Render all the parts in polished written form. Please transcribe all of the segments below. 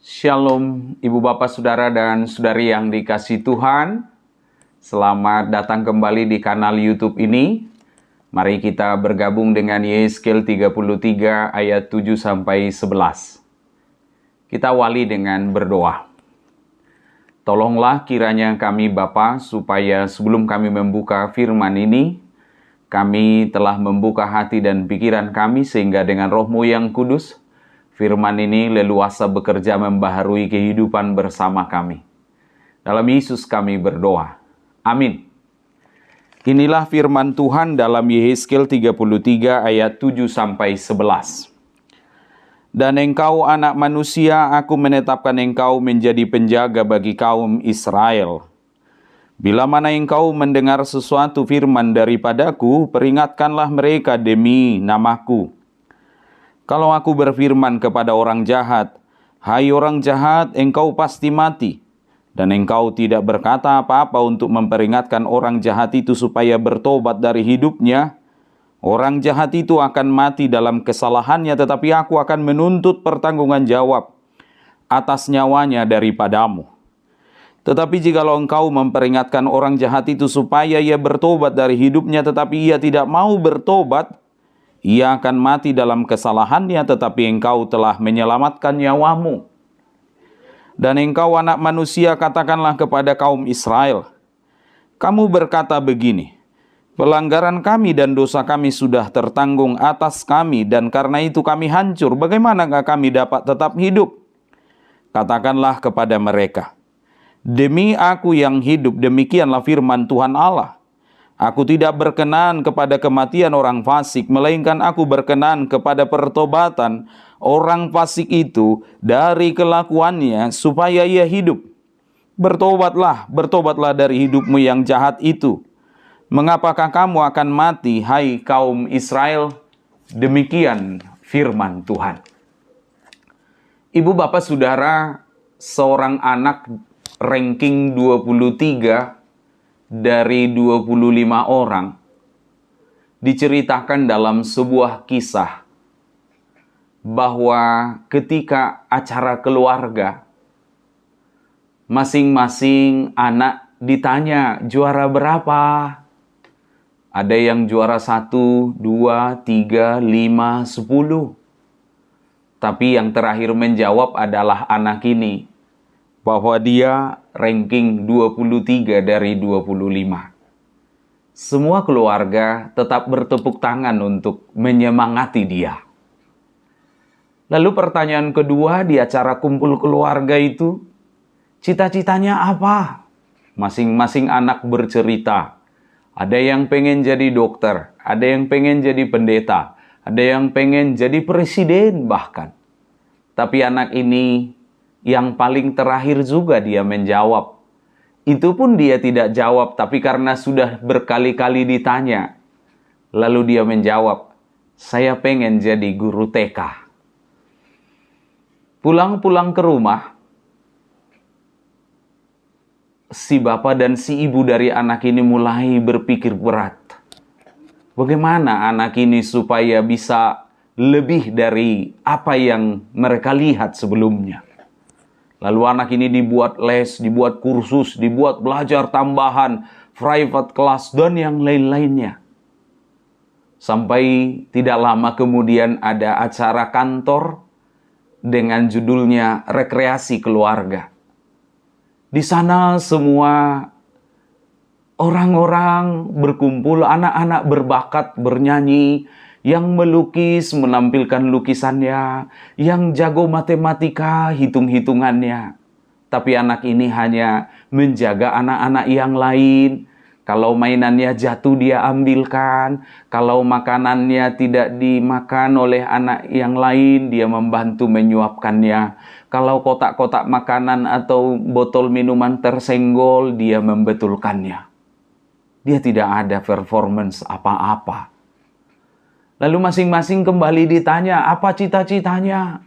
Shalom Ibu Bapak Saudara dan Saudari yang dikasihi Tuhan. Selamat datang kembali di kanal YouTube ini. Mari kita bergabung dengan Yeskel 33 ayat 7 sampai 11. Kita awali dengan berdoa. Tolonglah kiranya kami Bapa supaya sebelum kami membuka firman ini, kami telah membuka hati dan pikiran kami sehingga dengan Roh-Mu yang kudus, firman ini leluasa bekerja membaharui kehidupan bersama kami. Dalam Yesus kami berdoa. Amin. Inilah firman Tuhan dalam Yeskel 33 ayat 7 sampai 11. Dan engkau anak manusia, aku menetapkan engkau menjadi penjaga bagi kaum Israel. Bila mana engkau mendengar sesuatu firman daripadaku, peringatkanlah mereka demi namaku. Kalau aku berfirman kepada orang jahat, hai orang jahat, engkau pasti mati. Dan engkau tidak berkata apa-apa untuk memperingatkan orang jahat itu supaya bertobat dari hidupnya, orang jahat itu akan mati dalam kesalahannya, tetapi aku akan menuntut pertanggungan jawab atas nyawanya daripadamu. Tetapi jikalau engkau memperingatkan orang jahat itu supaya ia bertobat dari hidupnya, tetapi ia tidak mau bertobat, ia akan mati dalam kesalahannya, tetapi engkau telah menyelamatkan nyawamu. Dan engkau anak manusia, katakanlah kepada kaum Israel, kamu berkata begini, pelanggaran kami dan dosa kami sudah tertanggung atas kami, dan karena itu kami hancur. Bagaimanakah kami dapat tetap hidup? Katakanlah kepada mereka, demi aku yang hidup, demikianlah firman Tuhan Allah, aku tidak berkenan kepada kematian orang fasik, melainkan aku berkenan kepada pertobatan orang fasik itu dari kelakuannya supaya ia hidup. Bertobatlah dari hidupmu yang jahat itu. Mengapakah kamu akan mati, hai kaum Israel? Demikian firman Tuhan. Ibu bapak saudara, seorang anak ranking 23 dari 25 orang diceritakan dalam sebuah kisah bahwa ketika acara keluarga, masing-masing anak ditanya juara berapa. Ada yang juara 1, 2, 3, 5, 10. Tapi yang terakhir menjawab adalah anak ini, bahwa dia ranking 23 dari 25. Semua keluarga tetap bertepuk tangan untuk menyemangati dia. Lalu pertanyaan kedua di acara kumpul keluarga itu, cita-citanya apa? Masing-masing anak bercerita. Ada yang pengen jadi dokter, ada yang pengen jadi pendeta, ada yang pengen jadi presiden bahkan. Tapi anak ini yang paling terakhir juga dia menjawab. Itu pun dia tidak jawab, tapi karena sudah berkali-kali ditanya. Lalu dia menjawab, saya pengen jadi guru TK. Pulang-pulang ke rumah, si bapak dan si ibu dari anak ini mulai berpikir berat. Bagaimana anak ini supaya bisa lebih dari apa yang mereka lihat sebelumnya. Lalu anak ini dibuat les, dibuat kursus, dibuat belajar tambahan, private class, dan yang lain-lainnya. Sampai tidak lama kemudian ada acara kantor dengan judulnya rekreasi keluarga. Di sana semua orang-orang berkumpul, anak-anak berbakat bernyanyi, yang melukis menampilkan lukisannya, yang jago matematika hitung-hitungannya. Tapi anak ini hanya menjaga anak-anak yang lain. Kalau mainannya jatuh dia ambilkan, kalau makanannya tidak dimakan oleh anak yang lain dia membantu menyuapkannya. Kalau kotak-kotak makanan atau botol minuman tersenggol dia membetulkannya. Dia tidak ada performance apa-apa. Lalu masing-masing kembali ditanya, apa cita-citanya?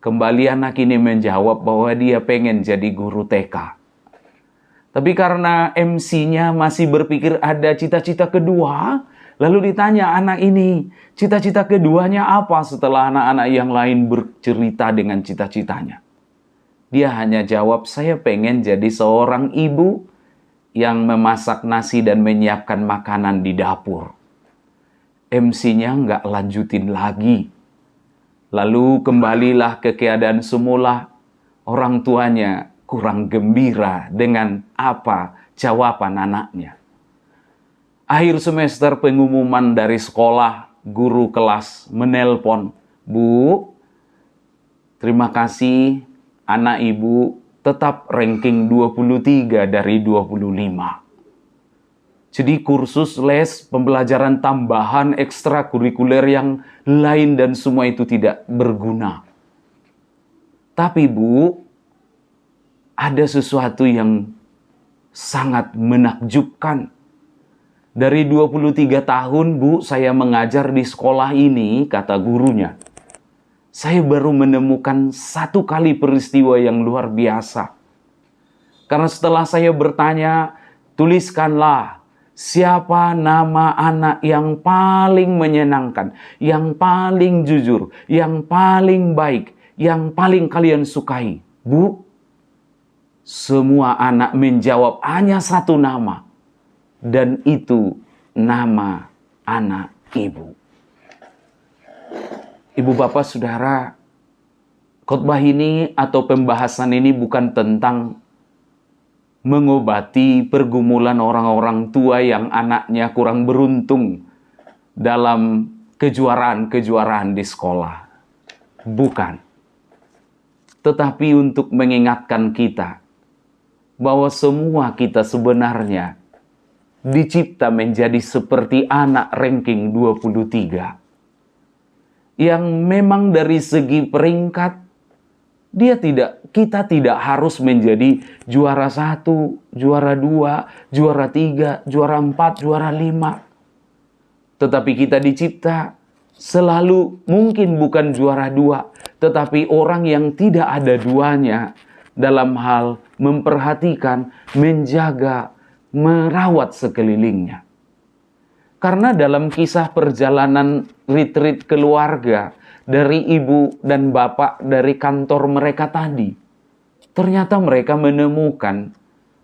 Kembali anak ini menjawab bahwa dia pengen jadi guru TK. Tapi karena MC-nya masih berpikir ada cita-cita kedua, lalu ditanya anak ini, cita-cita keduanya apa setelah anak-anak yang lain bercerita dengan cita-citanya? Dia hanya jawab, saya pengen jadi seorang ibu yang memasak nasi dan menyiapkan makanan di dapur. MC-nya nggak lanjutin lagi. Lalu kembalilah ke keadaan semula. Orang tuanya kurang gembira dengan apa jawaban anaknya. Akhir semester pengumuman dari sekolah, guru kelas menelpon, Bu, terima kasih anak ibu tetap ranking 23 dari 25. Jadi kursus les, pembelajaran tambahan, ekstrakurikuler yang lain dan semua itu tidak berguna. Tapi Bu, ada sesuatu yang sangat menakjubkan. Dari 23 tahun Bu, saya mengajar di sekolah ini, kata gurunya. Saya baru menemukan satu kali peristiwa yang luar biasa. Karena setelah saya bertanya, tuliskanlah siapa nama anak yang paling menyenangkan, yang paling jujur, yang paling baik, yang paling kalian sukai. Bu, semua anak menjawab hanya satu nama. Dan itu nama anak ibu. Ibu bapak saudara, khotbah ini atau pembahasan ini bukan tentang mengobati pergumulan orang-orang tua yang anaknya kurang beruntung dalam kejuaraan-kejuaraan di sekolah. Bukan. Tetapi untuk mengingatkan kita bahwa semua kita sebenarnya dicipta menjadi seperti anak ranking 23. Yang memang dari segi peringkat, kita tidak harus menjadi juara 1, juara 2, juara 3, juara 4, juara 5. Tetapi kita dicipta selalu mungkin bukan juara 2, tetapi orang yang tidak ada duanya dalam hal memperhatikan, menjaga, merawat sekelilingnya. Karena dalam kisah perjalanan retreat keluarga dari ibu dan bapak dari kantor mereka tadi, ternyata mereka menemukan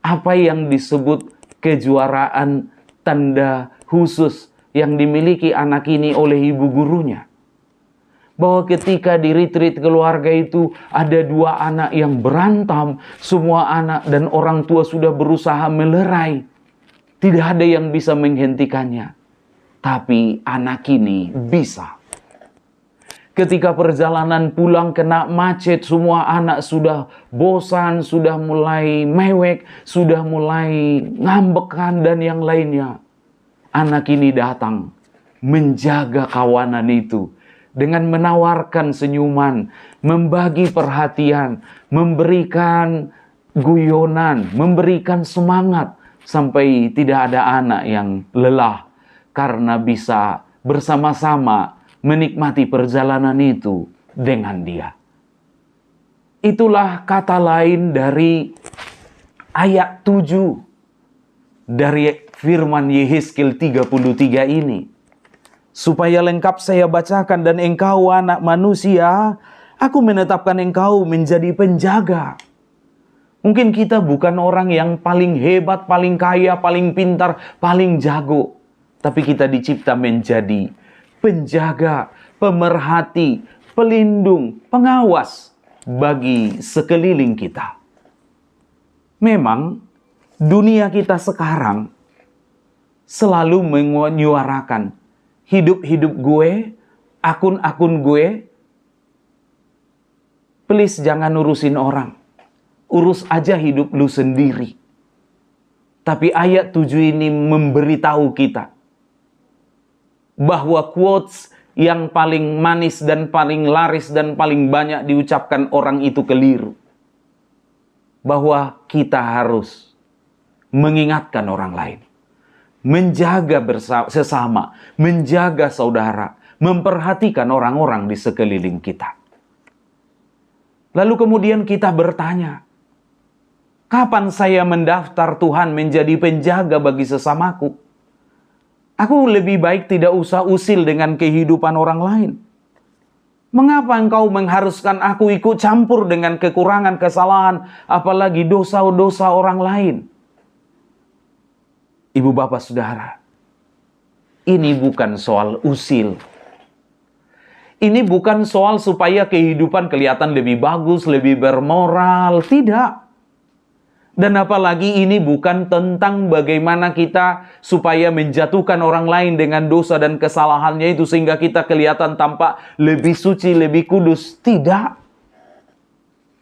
apa yang disebut kejuaraan tanda khusus yang dimiliki anak ini oleh ibu gurunya. Bahwa ketika di retreat keluarga itu ada 2 anak yang berantem, semua anak dan orang tua sudah berusaha melerai. Tidak ada yang bisa menghentikannya. Tapi anak ini bisa. Ketika perjalanan pulang kena macet, semua anak sudah bosan, sudah mulai mewek, sudah mulai ngambekan dan yang lainnya. Anak ini datang menjaga kawanan itu dengan menawarkan senyuman, membagi perhatian, memberikan guyonan, memberikan semangat sampai tidak ada anak yang lelah. Karena bisa bersama-sama menikmati perjalanan itu dengan dia. Itulah kata lain dari ayat 7 dari firman Yehezkiel 33 ini. Supaya lengkap saya bacakan, dan engkau anak manusia, aku menetapkan engkau menjadi penjaga. Mungkin kita bukan orang yang paling hebat, paling kaya, paling pintar, paling jago. Tapi kita dicipta menjadi penjaga, pemerhati, pelindung, pengawas bagi sekeliling kita. Memang dunia kita sekarang selalu menyuarakan hidup-hidup gue, akun-akun gue. Please jangan urusin orang. Urus aja hidup lu sendiri. Tapi ayat 7 ini memberitahu kita bahwa quotes yang paling manis dan paling laris dan paling banyak diucapkan orang itu keliru. Bahwa kita harus mengingatkan orang lain. Menjaga sesama, menjaga saudara, memperhatikan orang-orang di sekeliling kita. Lalu kemudian kita bertanya, kapan saya mendaftar Tuhan menjadi penjaga bagi sesamaku? Aku lebih baik tidak usah usil dengan kehidupan orang lain. Mengapa engkau mengharuskan aku ikut campur dengan kekurangan, kesalahan, apalagi dosa-dosa orang lain? Ibu bapak saudara, ini bukan soal usil. Ini bukan soal supaya kehidupan kelihatan lebih bagus, lebih bermoral. Tidak. Dan apalagi ini bukan tentang bagaimana kita supaya menjatuhkan orang lain dengan dosa dan kesalahannya itu sehingga kita kelihatan tampak lebih suci, lebih kudus. Tidak.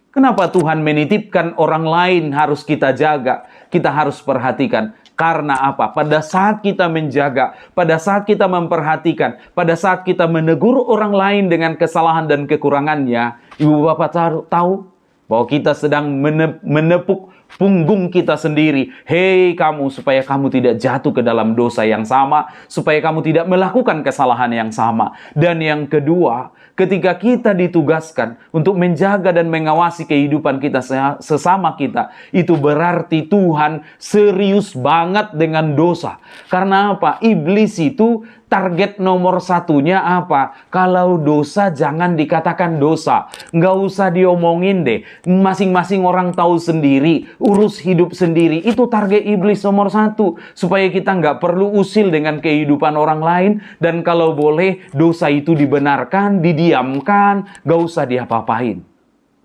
Kenapa Tuhan menitipkan orang lain harus kita jaga, kita harus perhatikan? Karena apa? Pada saat kita menjaga, pada saat kita memperhatikan, pada saat kita menegur orang lain dengan kesalahan dan kekurangannya, Ibu Bapak tahu bahwa kita sedang menepuk punggung kita sendiri. Hei kamu, supaya kamu tidak jatuh ke dalam dosa yang sama, supaya kamu tidak melakukan kesalahan yang sama. Dan yang kedua, ketika kita ditugaskan untuk menjaga dan mengawasi kehidupan kita sesama kita, itu berarti Tuhan serius banget dengan dosa. Karena apa? Iblis itu target nomor satunya apa? Kalau dosa jangan dikatakan dosa. Nggak usah diomongin deh. Masing-masing orang tahu sendiri. Urus hidup sendiri. Itu target iblis nomor satu. Supaya kita nggak perlu usil dengan kehidupan orang lain. Dan kalau boleh dosa itu dibenarkan, didiamkan. Nggak usah diapa-apain.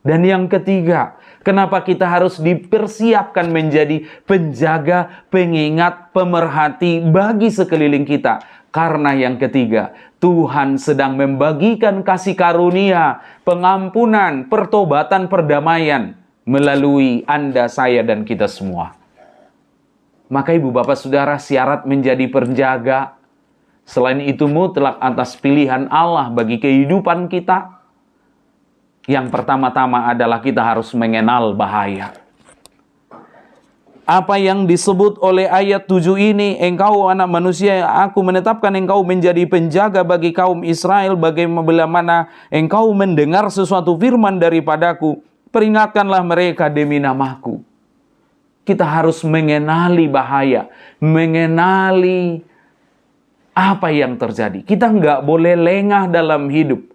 Dan yang ketiga, kenapa kita harus dipersiapkan menjadi penjaga, pengingat, pemerhati bagi sekeliling kita? Karena yang ketiga, Tuhan sedang membagikan kasih karunia, pengampunan, pertobatan, perdamaian melalui Anda, saya, dan kita semua. Maka Ibu Bapak Saudara, syarat menjadi penjaga, selain itu mutlak atas pilihan Allah bagi kehidupan kita. Yang pertama-tama adalah kita harus mengenal bahaya. Apa yang disebut oleh ayat 7 ini, engkau anak manusia, aku menetapkan engkau menjadi penjaga bagi kaum Israel, bagaimana engkau mendengar sesuatu firman daripadaku, peringatkanlah mereka demi namaku. Kita harus mengenali bahaya, mengenali apa yang terjadi. Kita nggak boleh lengah dalam hidup.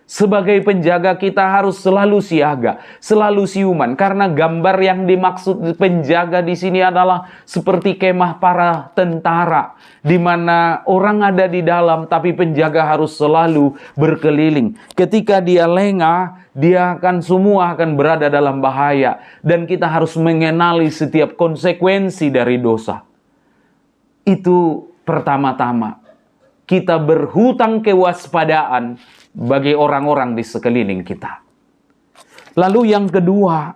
Sebagai penjaga kita harus selalu siaga, selalu siuman. Karena gambar yang dimaksud penjaga di sini adalah seperti kemah para tentara. Di mana orang ada di dalam, tapi penjaga harus selalu berkeliling. Ketika dia lengah, dia semua akan berada dalam bahaya. Dan kita harus mengenali setiap konsekuensi dari dosa. Itu pertama-tama. Kita berhutang kewaspadaan bagi orang-orang di sekeliling kita. Lalu yang kedua,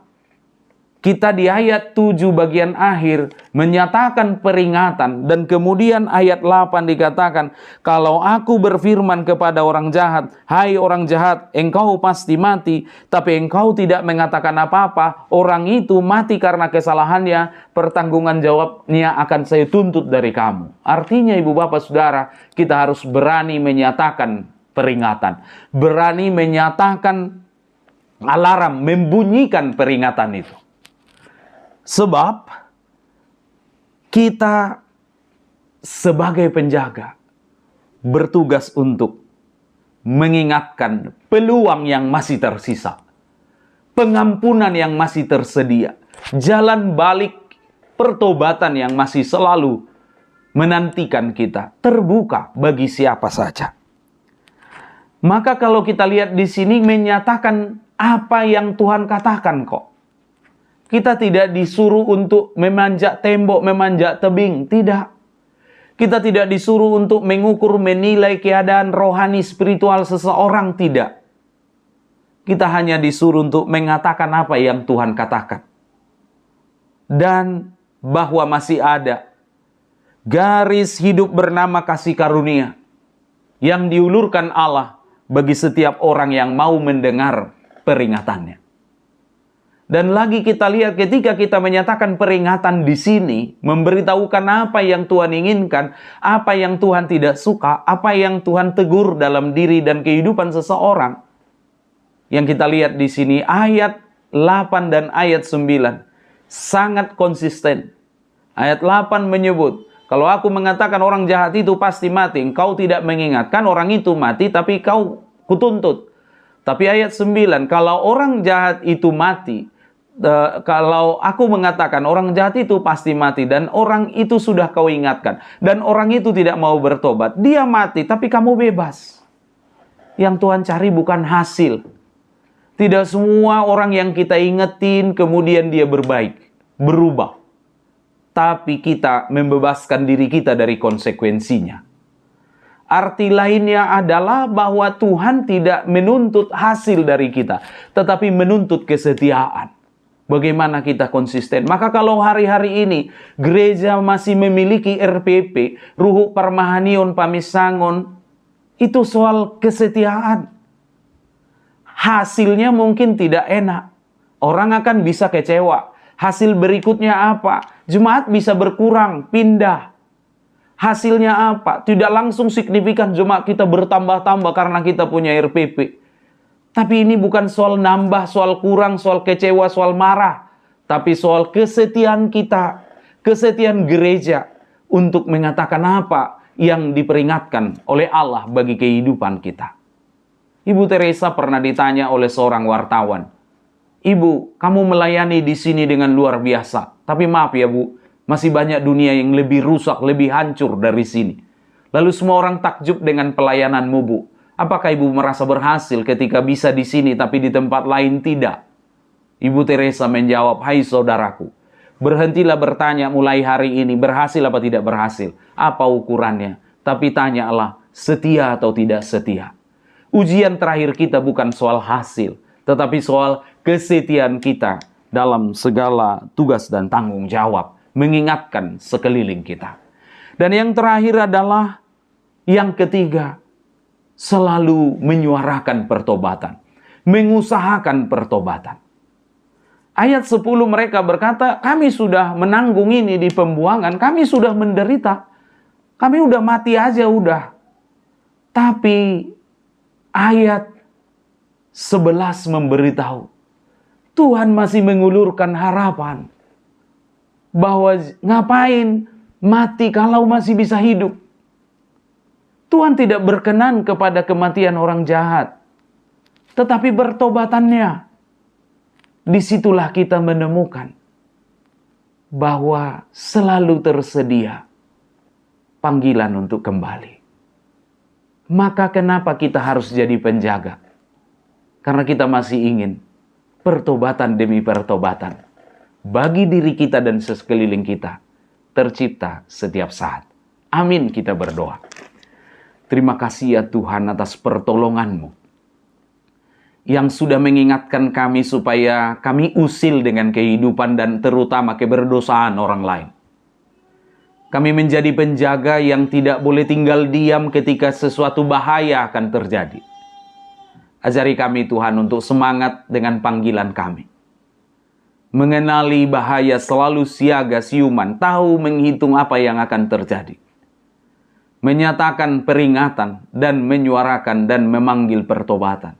kita di ayat 7 bagian akhir menyatakan peringatan. Dan kemudian ayat 8 dikatakan, kalau aku berfirman kepada orang jahat, hai orang jahat, engkau pasti mati. Tapi engkau tidak mengatakan apa-apa, orang itu mati karena kesalahannya, pertanggungan jawabnya akan saya tuntut dari kamu. Artinya Ibu Bapak Saudara, kita harus berani menyatakan peringatan. Berani menyatakan alarm, membunyikan peringatan itu. Sebab kita sebagai penjaga bertugas untuk mengingatkan peluang yang masih tersisa, pengampunan yang masih tersedia, jalan balik pertobatan yang masih selalu menantikan kita, terbuka bagi siapa saja. Maka kalau kita lihat di sini menyatakan apa yang Tuhan katakan kok. Kita tidak disuruh untuk memanjat tembok, memanjat tebing. Tidak. Kita tidak disuruh untuk mengukur, menilai keadaan rohani spiritual seseorang. Tidak. Kita hanya disuruh untuk mengatakan apa yang Tuhan katakan. Dan bahwa masih ada garis hidup bernama kasih karunia yang diulurkan Allah bagi setiap orang yang mau mendengar peringatannya. Dan lagi kita lihat ketika kita menyatakan peringatan di sini, memberitahukan apa yang Tuhan inginkan, apa yang Tuhan tidak suka, apa yang Tuhan tegur dalam diri dan kehidupan seseorang. Yang kita lihat di sini ayat 8 dan ayat 9 sangat konsisten. Ayat 8 menyebut, kalau aku mengatakan orang jahat itu pasti mati, engkau tidak mengingatkan orang itu mati, tapi kau kutuntut. Tapi ayat 9, kalau orang jahat itu mati, kalau aku mengatakan orang jahat itu pasti mati, dan orang itu sudah kau ingatkan, dan orang itu tidak mau bertobat, dia mati, tapi kamu bebas. Yang Tuhan cari bukan hasil. Tidak semua orang yang kita ingetin kemudian dia berbaik, berubah. Tapi kita membebaskan diri kita dari konsekuensinya. Arti lainnya adalah bahwa Tuhan tidak menuntut hasil dari kita, tetapi menuntut kesetiaan. Bagaimana kita konsisten? Maka kalau hari-hari ini gereja masih memiliki RPP, Ruhuk Parmahanion Pamisangon, itu soal kesetiaan. Hasilnya mungkin tidak enak. Orang akan bisa kecewa. Hasil berikutnya apa? Jemaat bisa berkurang, pindah. Hasilnya apa? Tidak langsung signifikan jemaat kita bertambah-tambah karena kita punya RPP. Tapi ini bukan soal nambah, soal kurang, soal kecewa, soal marah. Tapi soal kesetiaan kita, kesetiaan gereja untuk mengatakan apa yang diperingatkan oleh Allah bagi kehidupan kita. Ibu Teresa pernah ditanya oleh seorang wartawan, "Ibu, kamu melayani di sini dengan luar biasa. Tapi maaf ya Bu, masih banyak dunia yang lebih rusak, lebih hancur dari sini." Lalu semua orang takjub dengan pelayananmu Bu. Apakah Ibu merasa berhasil ketika bisa di sini tapi di tempat lain tidak? Ibu Teresa menjawab, "Hai saudaraku, berhentilah bertanya mulai hari ini berhasil apa tidak berhasil. Apa ukurannya? Tapi tanyalah setia atau tidak setia." Ujian terakhir kita bukan soal hasil, tetapi soal kesetiaan kita dalam segala tugas dan tanggung jawab, mengingatkan sekeliling kita. Dan yang terakhir adalah yang ketiga, selalu menyuarakan pertobatan, mengusahakan pertobatan. Ayat 10 mereka berkata, "Kami sudah menanggung ini di pembuangan, kami sudah menderita, kami udah mati aja udah." Tapi ayat 11 memberitahu, Tuhan masih mengulurkan harapan. Bahwa ngapain mati kalau masih bisa hidup. Tuhan tidak berkenan kepada kematian orang jahat. Tetapi bertobatannya. Disitulah kita menemukan bahwa selalu tersedia panggilan untuk kembali. Maka kenapa kita harus jadi penjaga? Karena kita masih ingin pertobatan demi pertobatan bagi diri kita dan sekeliling kita tercipta setiap saat. Amin, kita berdoa. Terima kasih ya Tuhan atas pertolongan-Mu yang sudah mengingatkan kami supaya kami usil dengan kehidupan dan terutama keberdosaan orang lain. Kami menjadi penjaga yang tidak boleh tinggal diam ketika sesuatu bahaya akan terjadi. Ajari kami Tuhan untuk semangat dengan panggilan kami. Mengenali bahaya, selalu siaga siuman, tahu menghitung apa yang akan terjadi. Menyatakan peringatan dan menyuarakan dan memanggil pertobatan.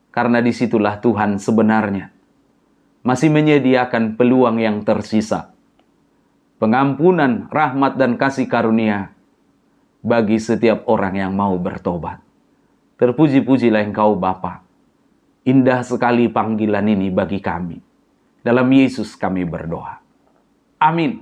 Karena disitulah Tuhan sebenarnya masih menyediakan peluang yang tersisa. Pengampunan, rahmat, dan kasih karunia bagi setiap orang yang mau bertobat. Terpuji-pujilah Engkau Bapa. Indah sekali panggilan ini bagi kami. Dalam Yesus kami berdoa. Amin.